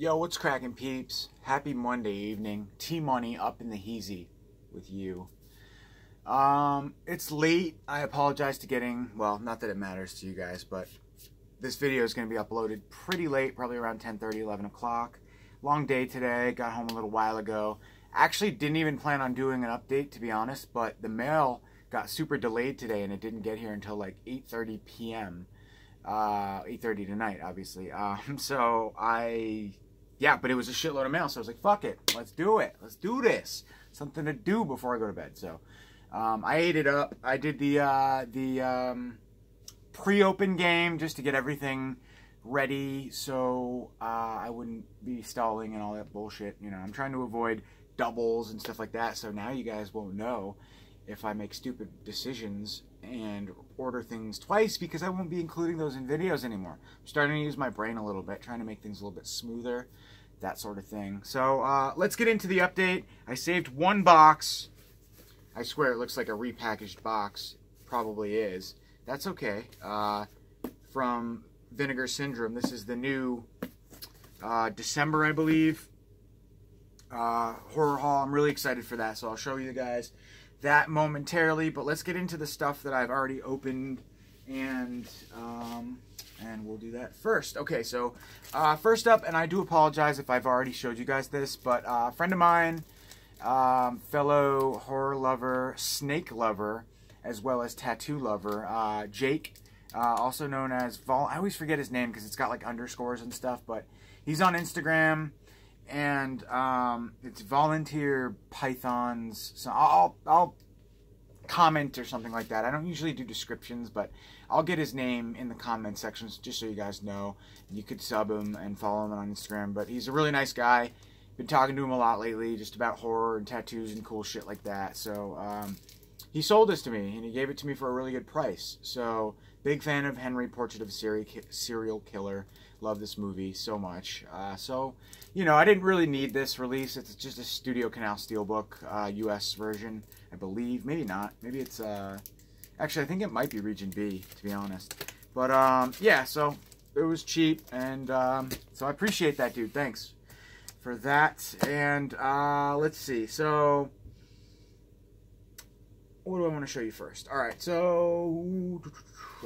Yo, what's cracking, peeps? Happy Monday evening. T-Money up in the heezy with you. It's late. I apologize to getting, well, not that it matters to you guys, but this video is going to be uploaded pretty late, probably around 10:30, 11 o'clock. Long day today. Got home a little while ago. Actually didn't even plan on doing an update, to be honest, but the mail got super delayed today and it didn't get here until like 8:30 p.m. 8:30 tonight, obviously. Yeah, but it was a shitload of mail, so I was like, fuck it, let's do it. Let's do this. Something to do before I go to bed. So I ate it up. I did the pre-open game just to get everything ready so I wouldn't be stalling and all that bullshit. You know, I'm trying to avoid doubles and stuff like that, so now you guys won't know if I make stupid decisions and order things twice, because I won't be including those in videos anymore. I'm starting to use my brain a little bit, trying to make things a little bit smoother, that sort of thing. So let's get into the update. I saved one box. I swear it looks like a repackaged box. Probably is. That's okay. From Vinegar Syndrome. This is the new December, I believe, horror haul. I'm really excited for that, so I'll show you guys that momentarily, but let's get into the stuff that I've already opened, and we'll do that first. Okay, so first up, and I do apologize if I've already showed you guys this, but a friend of mine, fellow horror lover, snake lover, as well as tattoo lover, Jake, also known as I always forget his name because it's got like underscores and stuff, but he's on Instagram. And it's Volunteer Pythons. So I'll comment or something like that. I don't usually do descriptions, but I'll get his name in the comment sections just so you guys know. You could sub him and follow him on Instagram. But he's a really nice guy. Been talking to him a lot lately, just about horror and tattoos and cool shit like that. So he sold this to me, and he gave it to me for a really good price. So big fan of Henry, Portrait of a Serial Killer. Love this movie so much. So, you know, I didn't really need this release. It's just a Studio Canal Steelbook US version, I believe. Maybe not. Maybe it's, actually, I think it might be Region B, to be honest. But, yeah, so it was cheap, and so I appreciate that, dude. Thanks for that. And let's see. So what do I want to show you first? All right, so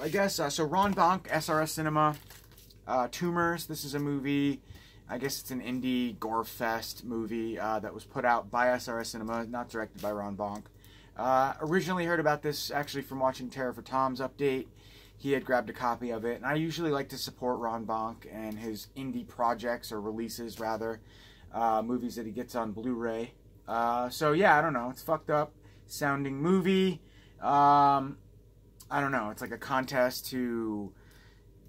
I guess, so Ron Bonk, SRS Cinema. Tumors. This is a movie, I guess it's an indie gore fest movie that was put out by SRS Cinema, not directed by Ron Bonk. Originally heard about this actually from watching Terror for Tom's update. He had grabbed a copy of it, and I usually like to support Ron Bonk and his indie projects, or releases rather, movies that he gets on Blu-ray. So yeah, I don't know, it's fucked up sounding movie. I don't know, it's like a contest to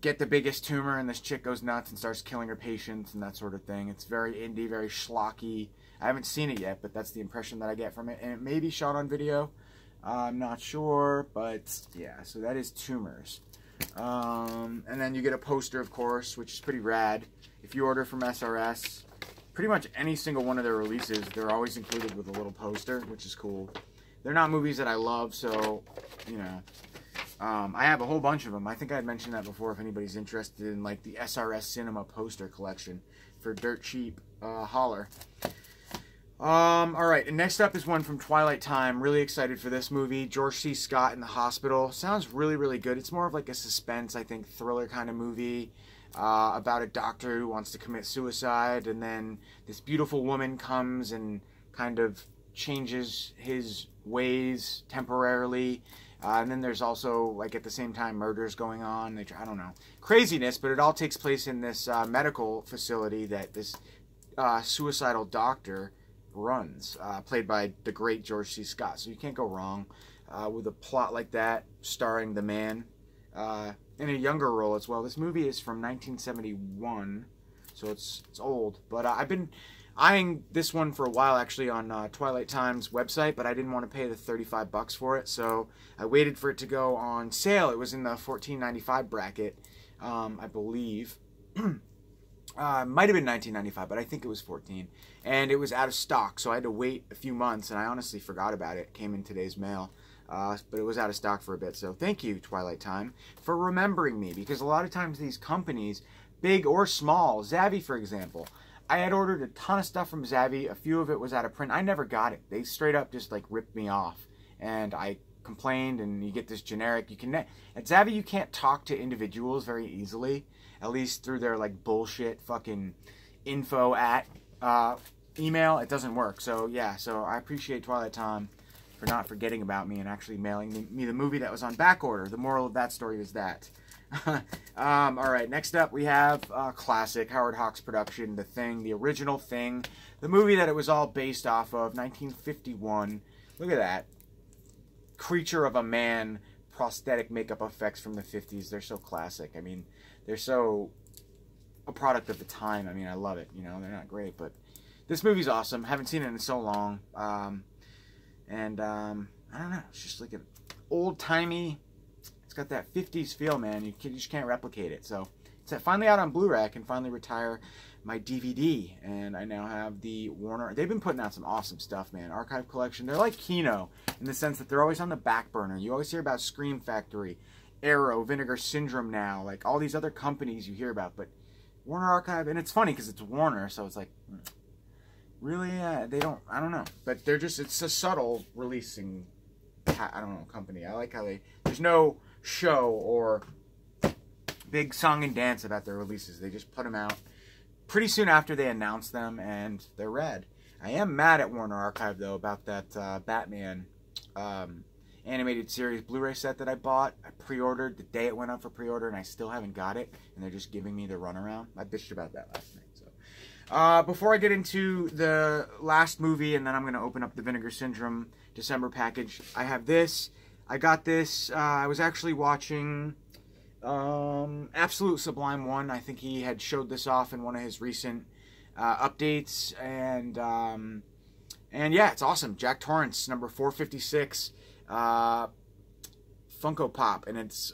get the biggest tumor, and this chick goes nuts and starts killing her patients and that sort of thing. It's very indie, very schlocky. I haven't seen it yet, but that's the impression that I get from it. And it may be shot on video. I'm not sure, but yeah, so that is Tumors. And then you get a poster, of course, which is pretty rad. If you order from SRS, pretty much any single one of their releases, they're always included with a little poster, which is cool. They're not movies that I love, so, you know, I have a whole bunch of them. I think I had mentioned that before if anybody's interested in like the SRS Cinema poster collection for dirt cheap. Holler. Alright, and next up is one from Twilight Time. Really excited for this movie. George C. Scott in the hospital. Sounds really, really good. It's more of like a suspense, I think, thriller kind of movie about a doctor who wants to commit suicide, and then this beautiful woman comes and kind of changes his ways temporarily. And then there's also, like, at the same time, murders going on. I don't know. Craziness, but it all takes place in this medical facility that this suicidal doctor runs, played by the great George C. Scott. So you can't go wrong with a plot like that, starring the man in a younger role as well. This movie is from 1971, so it's old. But I've been eyeing this one for a while, actually, on Twilight Time's website, but I didn't want to pay the $35 for it, so I waited for it to go on sale. It was in the $14.95 bracket, I believe. Might have been $19.95, but I think it was $14. And it was out of stock, so I had to wait a few months, and I honestly forgot about it. It came in today's mail. But it was out of stock for a bit. So thank you, Twilight Time, for remembering me, because a lot of times these companies, big or small, Zavvi, for example, I had ordered a ton of stuff from Zavvi. A few of it was out of print. I never got it. They straight up just like ripped me off. And I complained, and you get this generic. You can at Zavvi you can't talk to individuals very easily, at least through their like bullshit fucking info at email. It doesn't work. So yeah, so I appreciate Twilight Time for not forgetting about me and actually mailing me the movie that was on back order. The moral of that story is that. All right, next up we have classic Howard Hawks production, The Thing, the original Thing, the movie that it was all based off of, 1951. Look at that. Creature of a Man prosthetic makeup effects from the 50s. They're so classic. I mean, they're so a product of the time. I mean, I love it. You know, they're not great, but this movie's awesome. Haven't seen it in so long. I don't know. It's just like an old-timey... It's got that 50s feel, man. You just can't replicate it. So it's finally out on Blu-ray. I can finally retire my DVD, and I now have the Warner. They've been putting out some awesome stuff, man. Archive collection. They're like Kino in the sense that they're always on the back burner. You always hear about Scream Factory, Arrow, Vinegar Syndrome now, like all these other companies you hear about, but Warner Archive, and it's funny because it's Warner, so it's like, really, they don't, I don't know, but they're just, it's a subtle releasing, I don't know, company. I like how there's no show or big song and dance about their releases. They just put them out pretty soon after they announce them, and they're rad. I am mad at Warner Archive, though, about that Batman animated series Blu-ray set that I bought. I pre-ordered the day it went up for pre-order, and I still haven't got it, and they're just giving me the runaround. I bitched about that last night. So, before I get into the last movie, and then I'm going to open up the Vinegar Syndrome December package, I have this. I got this. I was actually watching Absolute Sublime 1. I think he had showed this off in one of his recent updates, and yeah, it's awesome. Jack Torrance, number 456, Funko Pop, and it's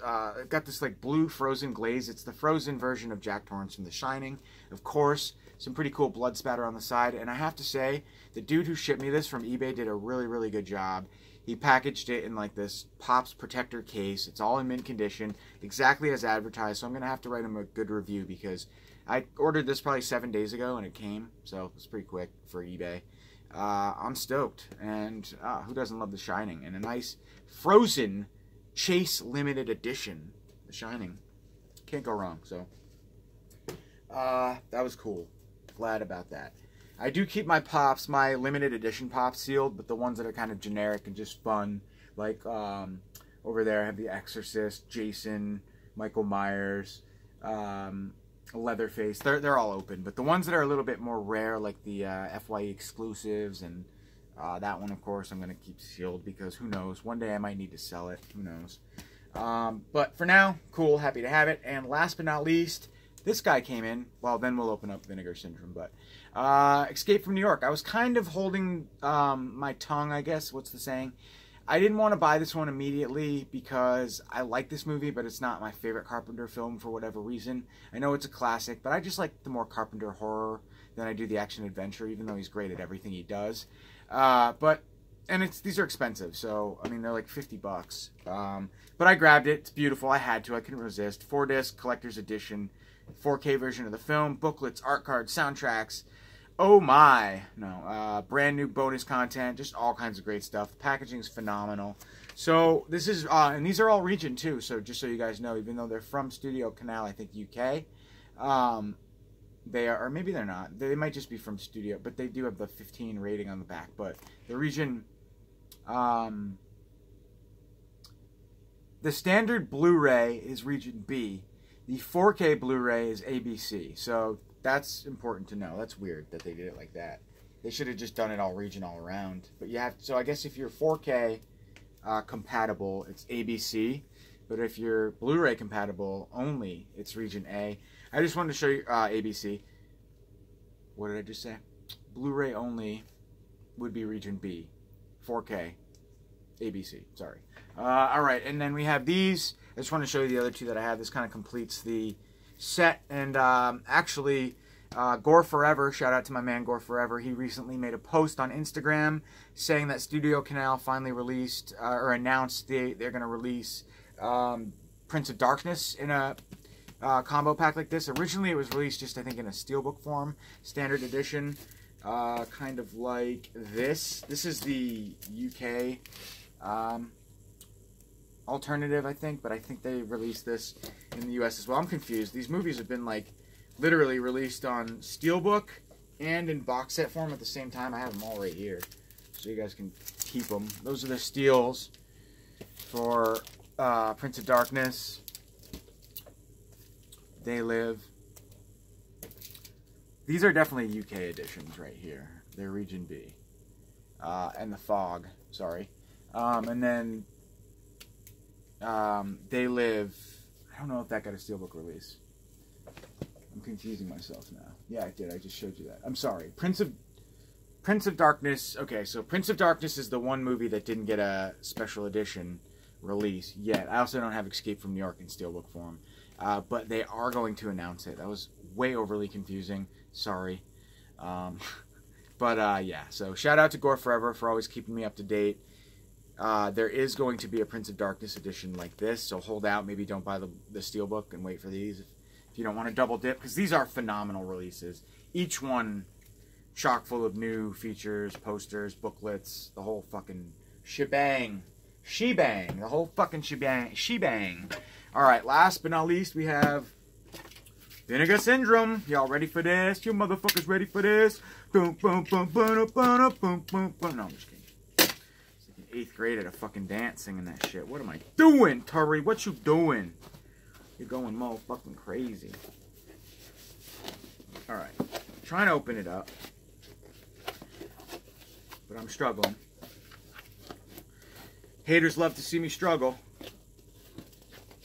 got this like blue frozen glaze. It's the frozen version of Jack Torrance from The Shining, of course. Some pretty cool blood spatter on the side, and I have to say, the dude who shipped me this from eBay did a really, really good job. He packaged it in like this Pops protector case. It's all in mint condition, exactly as advertised. So I'm going to have to write him a good review because I ordered this probably 7 days ago and it came. So it's pretty quick for eBay. I'm stoked. And who doesn't love The Shining? And a nice frozen Chase limited edition. The Shining. Can't go wrong. So that was cool. Glad about that. I do keep my Pops, my limited edition Pops sealed, but the ones that are kind of generic and just fun, like over there I have The Exorcist, Jason, Michael Myers, Leatherface. They're all open, but the ones that are a little bit more rare, like the FYE exclusives, and that one, of course, I'm going to keep sealed because who knows? One day I might need to sell it. Who knows? But for now, cool, happy to have it. And last but not least, this guy came in. Well, then we'll open up Vinegar Syndrome, but Escape from New York. I was kind of holding my tongue, I guess. What's the saying? I didn't want to buy this one immediately because I like this movie, but it's not my favorite Carpenter film for whatever reason. I know it's a classic, but I just like the more Carpenter horror than I do the action adventure, even though he's great at everything he does. And these are expensive, so I mean they're like $50. But I grabbed it. It's beautiful. I had to. I couldn't resist. 4-disc collector's edition, 4K version of the film, booklets, art cards, soundtracks. Oh my, no, brand new bonus content, just all kinds of great stuff. The packaging is phenomenal. So this is, and these are all region too, so just so you guys know, even though they're from Studio Canal, I think UK, they are, or maybe they're not, they might just be from Studio, but they do have the 15 rating on the back, but the region, the standard Blu-ray is region B, the 4K Blu-ray is ABC, so that's important to know. That's weird that they did it like that. They should have just done it all region all around. But you have, so I guess if you're 4K compatible, it's ABC. But if you're Blu-ray compatible only, it's region A. I just wanted to show you ABC. What did I just say? Blu-ray only would be region B. 4K, ABC. Sorry. All right, and then we have these. I just want to show you the other two that I have. This kind of completes the set, and actually Gore Forever, shout out to my man Gore Forever, he recently made a post on Instagram saying that Studio Canal finally released or announced they're going to release Prince of Darkness in a combo pack like this. Originally, it was released just, I think, in a steelbook form, standard edition, kind of like this. This is the UK alternative, I think, but I think they released this in the US as well. I'm confused. These movies have been, like, literally released on steelbook and in box set form at the same time. I have them all right here, so you guys can keep them. Those are the steels for Prince of Darkness, They Live. These are definitely UK editions right here. They're Region B. And The Fog, sorry. And then They Live. I don't know if that got a steelbook release. I'm confusing myself now. Yeah, I did. I just showed you that. I'm sorry. Prince of Darkness. Okay, so Prince of Darkness is the one movie that didn't get a special edition release yet. I also don't have Escape from New York in steelbook form. But they are going to announce it. That was way overly confusing. Sorry. Yeah, so shout out to Gore Forever for always keeping me up to date. There is going to be a Prince of Darkness edition like this, so hold out. Maybe don't buy the steelbook and wait for these if you don't want to double dip, because these are phenomenal releases. Each one chock full of new features, posters, booklets, the whole fucking shebang. Shebang. The whole fucking shebang. Alright, last but not least, we have Vinegar Syndrome. Y'all ready for this? You motherfuckers ready for this? Boom, boom, boom, boom, boom, boom, boom, boom. No, I'm just kidding. It's like in 8th grade at a fucking dance singing that shit. What am I doing, Turi? What you doing? You're going motherfucking crazy. Alright. Trying to open it up. But I'm struggling. Haters love to see me struggle.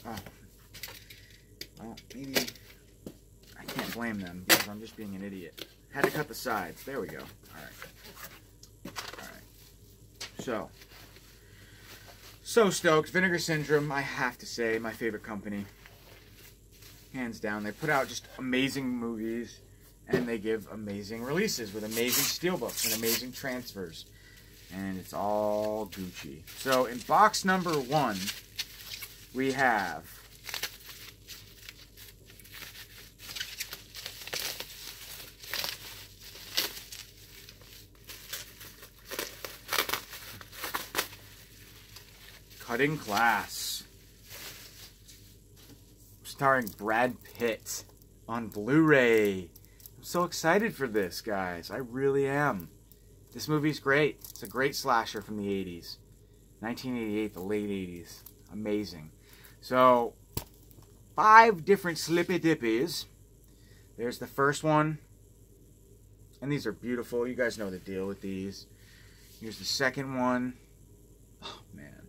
Oh. Well, maybe I can't blame them because I'm just being an idiot. Had to cut the sides. There we go. Alright. So stoked. Vinegar Syndrome, I have to say, my favorite company. Hands down. They put out just amazing movies, and they give amazing releases with amazing steelbooks and amazing transfers. And it's all Gucci. So in box number 1, we have Cutting Class, starring Brad Pitt on Blu-ray. I'm so excited for this, guys. I really am. This movie's great. It's a great slasher from the 80s. 1988, the late 80s. Amazing. So, 5 different slippy dippies. There's the first one. And these are beautiful. You guys know the deal with these. Here's the second one. Oh, man.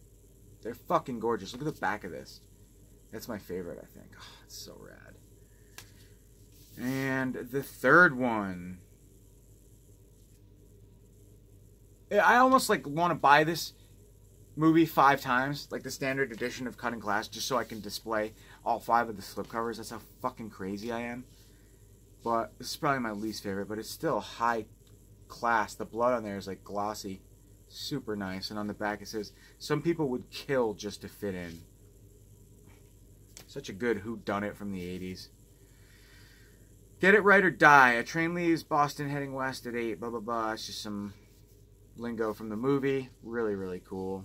They're fucking gorgeous. Look at the back of this. That's my favorite, I think. Oh, it's so rad. And the third one. I almost like want to buy this movie 5 times, like the standard edition of Cutting Class, just so I can display all 5 of the slipcovers. That's how fucking crazy I am. But this is probably my least favorite, but it's still high class. The blood on there is like glossy, super nice. And on the back it says, some people would kill just to fit in. Such a good whodunit from the 80s. Get it right or die. A train leaves Boston heading west at 8, blah, blah, blah. It's just some lingo from the movie. Really, really cool.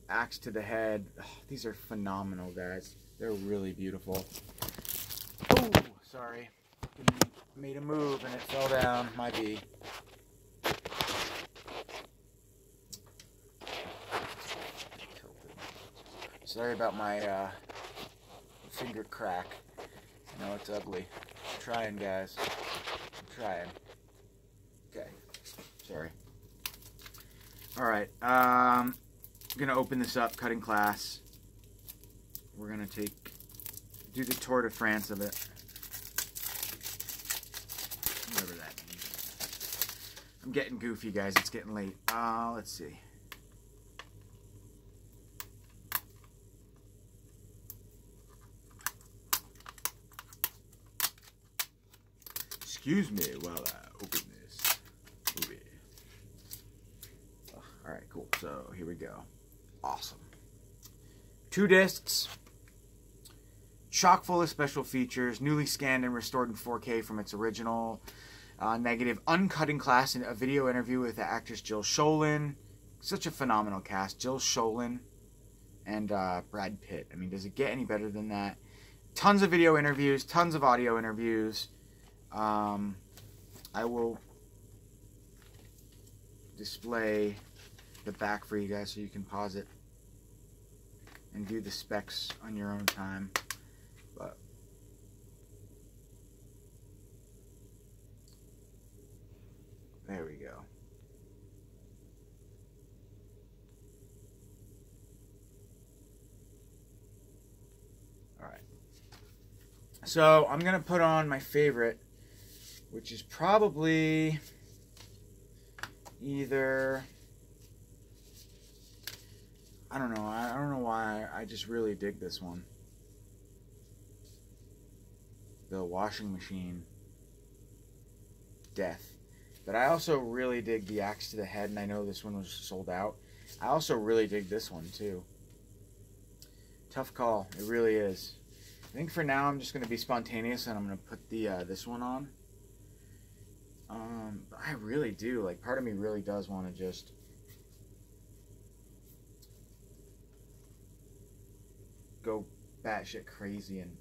Axe to the head. Oh, these are phenomenal, guys. They're really beautiful. Oh, sorry. Made a move and it fell down. Might be. Sorry about my finger crack. I know it's ugly. I'm trying, guys. I'm trying. Okay. Sorry. Alright. I'm going to open this up, Cutting Class. We're going to do the Tour de France of it. Whatever that means. I'm getting goofy, guys. It's getting late. Let's see. Excuse me while I open this movie. Alright, cool. So, here we go. Awesome. 2 discs. chock full of special features, newly scanned and restored in 4K from its original negative, uncut in class, and a video interview with the actress Jill Sholin. Such a phenomenal cast. Jill Sholin and Brad Pitt. I mean, does it get any better than that? Tons of video interviews, tons of audio interviews. I will display the back for you guys so you can pause it and view the specs on your own time. But there we go. Alright. So I'm going to put on my favorite, which is probably either... I don't know. I don't know why. I just really dig this one. The washing machine death. But I also really dig the axe to the head, and I know this one was sold out. I also really dig this one too. Tough call. It really is. I think for now I'm just going to be spontaneous, and I'm going to put the this one on. But I really do. Like, part of me really does want to just go batshit crazy and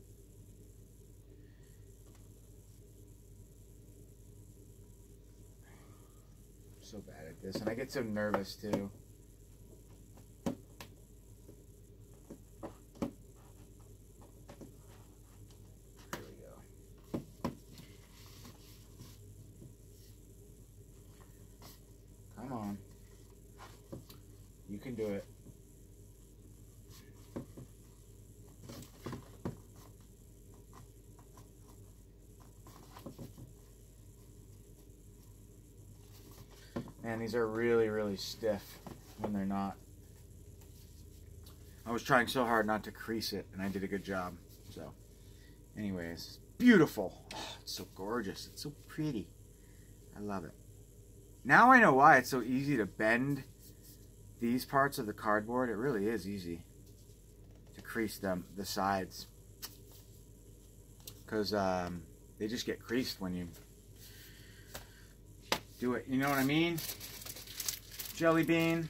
I'm so bad at this, and I get so nervous too. There we go. Come on. You can do it. And these are really, really stiff when they're not. I was trying so hard not to crease it, and I did a good job. So, anyways, beautiful. Oh, it's so gorgeous. It's so pretty. I love it. Now I know why it's so easy to bend these parts of the cardboard. It really is easy to crease them, the sides. Because they just get creased when you do it. You know what I mean? Jelly bean.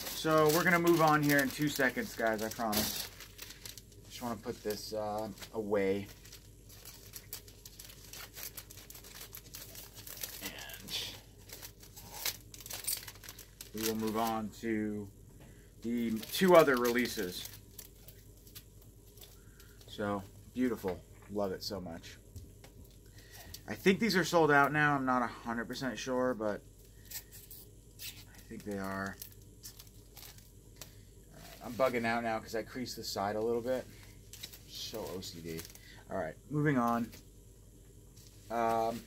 So we're going to move on here in 2 seconds, guys, I promise. Just want to put this away. And we will move on to the 2 other releases. So, beautiful. Love it so much. I think these are sold out now. I'm not 100% sure, but I think they are. I'm bugging out now because I creased the side a little bit. So OCD. Alright, moving on. I'm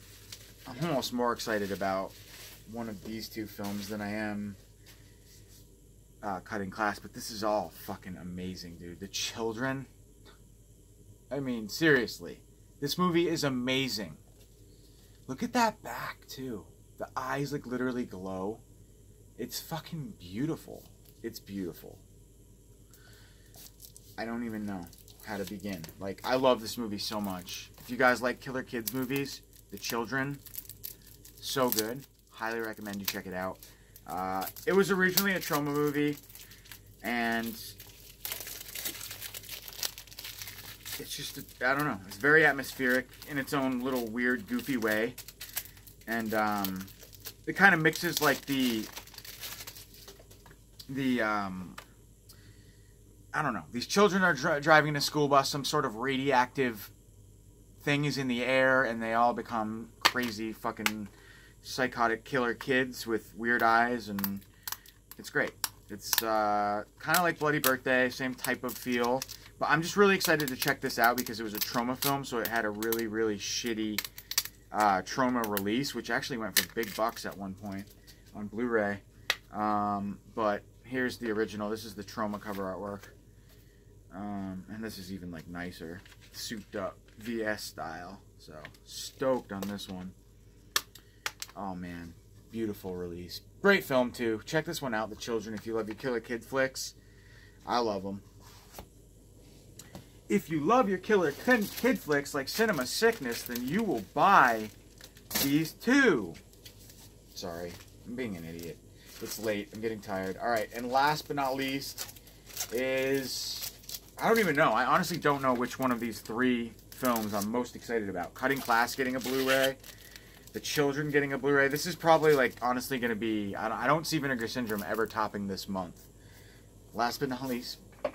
almost more excited about one of these 2 films than I am Cutting Class, but this is all fucking amazing, dude. The children. I mean, seriously. This movie is amazing. Look at that back, too. The eyes, like, literally glow. It's fucking beautiful. It's beautiful. I don't even know how to begin. Like, I love this movie so much. If you guys like Killer Kids movies, The Children, so good. Highly recommend you check it out. It was originally a trauma movie, and it's just, I don't know, it's very atmospheric in its own little weird, goofy way. And it kind of mixes like the I don't know, these children are driving in a school bus, some sort of radioactive thing is in the air, and they all become crazy fucking psychotic killer kids with weird eyes, and it's great. It's kind of like Bloody Birthday, same type of feel. But I'm just really excited to check this out because it was a trauma film, so it had a really, really shitty trauma release, which actually went for big bucks at one point on Blu-ray. But here's the original. This is the trauma cover artwork. And this is even like nicer, souped up VS style. So stoked on this one. Oh man, beautiful release. Great film too. Check this one out, The Children, if you love your Killer Kid flicks. I love them. if you love your killer kid flicks like Cinema Sickness, then you will buy these too. Sorry, I'm being an idiot. It's late. I'm getting tired. All right, and last but not least is... I don't even know. I honestly don't know which one of these 3 films I'm most excited about. Cutting Class getting a Blu-ray. The Children getting a Blu-ray. This is probably, like, honestly going to be... I don't see Vinegar Syndrome ever topping this month. Last but not least... Look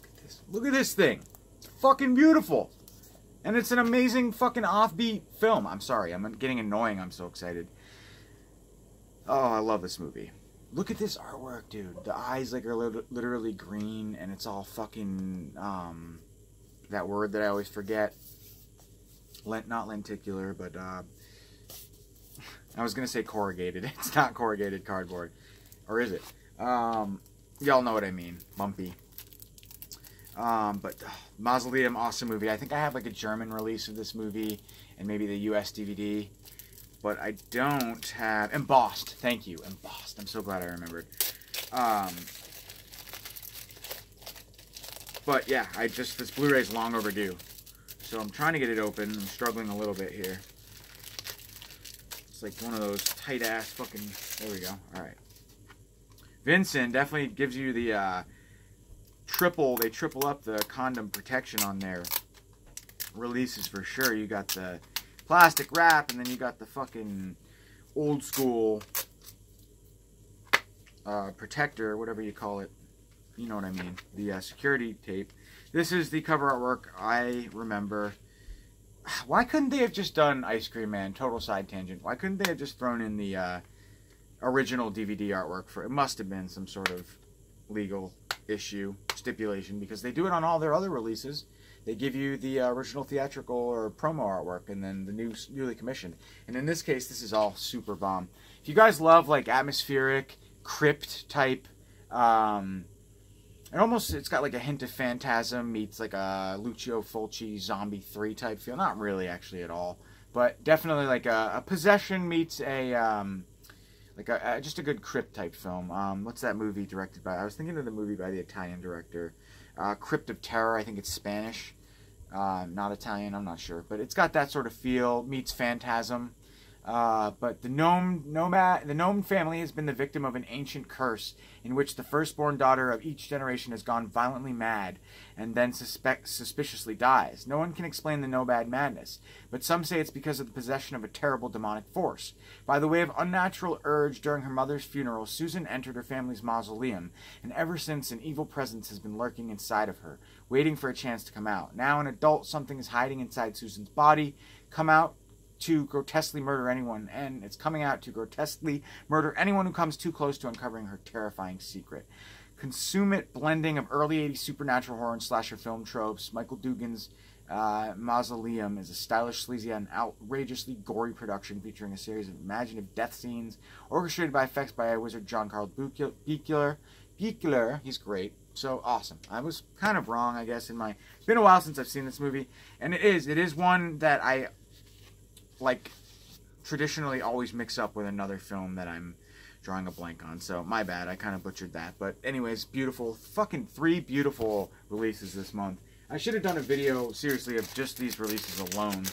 at this. Look at this thing. It's fucking beautiful. And it's an amazing fucking offbeat film. I'm sorry. I'm getting annoying. I'm so excited. Oh, I love this movie. Look at this artwork, dude. The eyes like are literally green, and it's all fucking that word that I always forget. Not lenticular, but I was gonna say corrugated. It's not corrugated cardboard, or is it? Y'all know what I mean. Bumpy. But Mausoleum, awesome movie. I think I have like a German release of this movie, and maybe the US DVD. But I don't have... Embossed. Thank you. Embossed. I'm so glad I remembered. But yeah, this Blu-ray is long overdue. So I'm trying to get it open. I'm struggling a little bit here. It's like one of those tight-ass fucking... There we go. Alright. Vincent definitely gives you the They triple up the condom protection on their releases for sure. You got the... plastic wrap, and then you got the fucking old school protector, whatever you call it. You know what I mean. The security tape. This is the cover artwork I remember. Why couldn't they have just done Ice Cream Man? Total side tangent. Why couldn't they have just thrown in the original DVD artwork for it? It must have been some sort of legal issue, stipulation, because they do it on all their other releases. They give you the original theatrical or promo artwork and then the newly commissioned. And in this case, this is all super bomb. If you guys love like atmospheric, crypt type, it's got like a hint of Phantasm meets like a Lucio Fulci Zombie 3 type feel. Not really actually at all, but definitely like a Possession meets just a good crypt type film. What's that movie directed by? I was thinking of the movie by the Italian director. Crypt of Terror, I think it's Spanish. Not Italian, I'm not sure. But it's got that sort of feel, meets Phantasm. But the gnome family has been the victim of an ancient curse in which the firstborn daughter of each generation has gone violently mad and then suspiciously dies. No one can explain the nomad madness, but some say it's because of the possession of a terrible demonic force. By the way of unnatural urge during her mother's funeral, Susan entered her family's mausoleum, and ever since an evil presence has been lurking inside of her, waiting for a chance to come out. Now an adult, something is hiding inside Susan's body. Come out to grotesquely murder anyone, and it's coming out to grotesquely murder anyone who comes too close to uncovering her terrifying secret. Consummate blending of early 80s supernatural horror and slasher film tropes, Michael Dugan's Mausoleum is a stylish, sleazy, and outrageously gory production featuring a series of imaginative death scenes orchestrated by effects by wizard John Carl Buechler. He's great. So awesome. I was kind of wrong, I guess, it's been a while since I've seen this movie, and it is one that I like traditionally always mix up with another film that I'm drawing a blank on. So my bad, I kind of butchered that. But anyways, beautiful, fucking 3 beautiful releases this month. I should have done a video seriously of just these releases alone,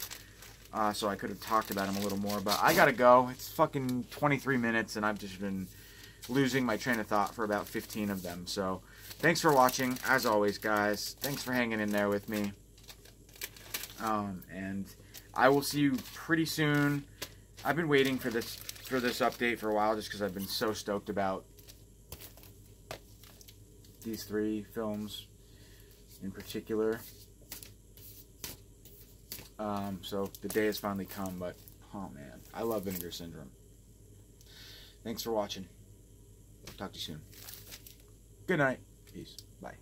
so I could have talked about them a little more. But I gotta go. It's fucking 23 minutes, and I've just been losing my train of thought for about 15 of them. So thanks for watching, as always, guys. Thanks for hanging in there with me. And I will see you pretty soon. I've been waiting for this update for a while just because I've been so stoked about these 3 films in particular. So the day has finally come, but oh man, I love Vinegar Syndrome. Thanks for watching. Talk to you soon. Good night. Peace. Bye.